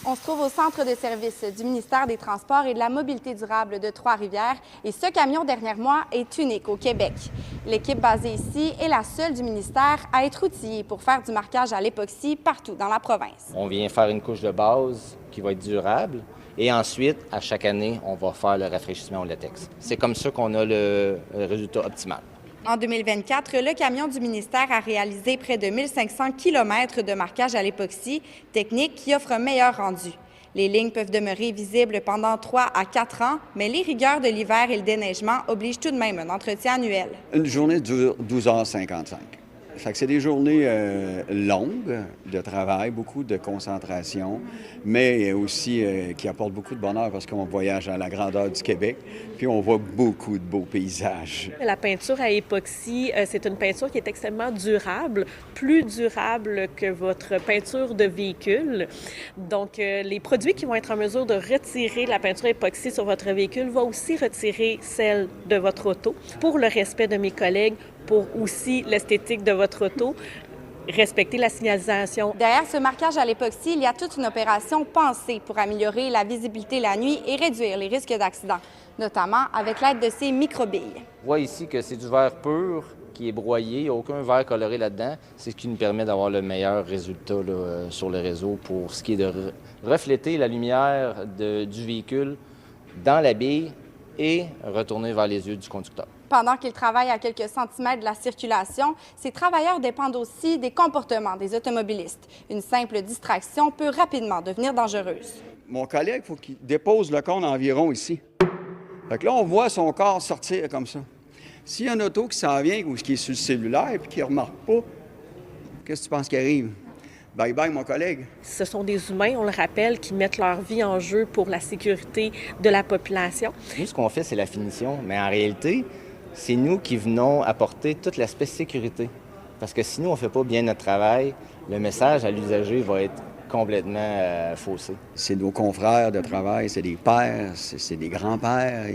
On se trouve au centre de service du ministère des Transports et de la Mobilité durable de Trois-Rivières et ce camion, derrière moi, est unique au Québec. L'équipe basée ici est la seule du ministère à être outillée pour faire du marquage à l'époxy partout dans la province. On vient faire une couche de base qui va être durable et ensuite, à chaque année, on va faire le rafraîchissement au latex. C'est comme ça qu'on a le résultat optimal. En 2024, le camion du ministère a réalisé près de 1500 km de marquage à l'époxy, technique qui offre un meilleur rendu. Les lignes peuvent demeurer visibles pendant 3 à 4 ans, mais les rigueurs de l'hiver et le déneigement obligent tout de même un entretien annuel. Une journée dure 12h55. Fait que c'est des journées longues de travail, beaucoup de concentration, mais aussi qui apportent beaucoup de bonheur parce qu'on voyage à la grandeur du Québec, puis on voit beaucoup de beaux paysages. La peinture à époxy, c'est une peinture qui est extrêmement durable, plus durable que votre peinture de véhicule. Donc, les produits qui vont être en mesure de retirer la peinture à époxy sur votre véhicule vont aussi retirer celle de votre auto. Pour le respect de mes collègues, pour aussi l'esthétique de votre auto, respecter la signalisation. Derrière ce marquage à l'époxy, il y a toute une opération pensée pour améliorer la visibilité la nuit et réduire les risques d'accident, notamment avec l'aide de ces microbilles. On voit ici que c'est du verre pur qui est broyé, il n'y a aucun verre coloré là-dedans. C'est ce qui nous permet d'avoir le meilleur résultat là, sur le réseau pour ce qui est de refléter la lumière du véhicule dans la bille et retourner vers les yeux du conducteur. Pendant qu'ils travaillent à quelques centimètres de la circulation, ces travailleurs dépendent aussi des comportements des automobilistes. Une simple distraction peut rapidement devenir dangereuse. Mon collègue, il faut qu'il dépose le cône environ ici. Fait que là, on voit son corps sortir comme ça. S'il y a un auto qui s'en vient ou qui est sur le cellulaire et qui ne remarque pas, qu'est-ce que tu penses qui arrive? Bye-bye, mon collègue. Ce sont des humains, on le rappelle, qui mettent leur vie en jeu pour la sécurité de la population. Nous, ce qu'on fait, c'est la finition, mais en réalité, c'est nous qui venons apporter tout l'aspect sécurité. Parce que si nous, on ne fait pas bien notre travail, le message à l'usager va être complètement faussé. C'est nos confrères de travail, c'est des pères, c'est des grands-pères.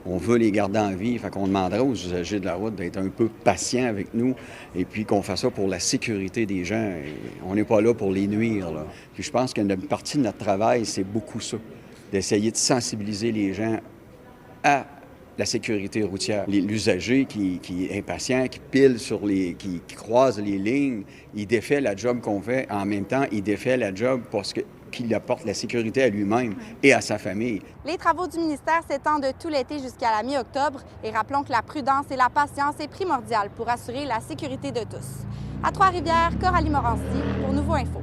On veut les garder en vie. Fait qu'on demanderait aux usagers de la route d'être un peu patients avec nous et puis qu'on fasse ça pour la sécurité des gens. Et on n'est pas là pour les nuire, là. Puis je pense qu'une partie de notre travail, c'est beaucoup ça, d'essayer de sensibiliser les gens à la sécurité routière. L'usager qui est impatient, qui pile sur qui croise les lignes, il défait la job qu'on fait. En même temps, il défait la job parce qu'il apporte la sécurité à lui-même et à sa famille. Les travaux du ministère s'étendent tout l'été jusqu'à la mi-octobre et rappelons que la prudence et la patience est primordiale pour assurer la sécurité de tous. À Trois-Rivières, Coralie Morancy pour Nouveau Info.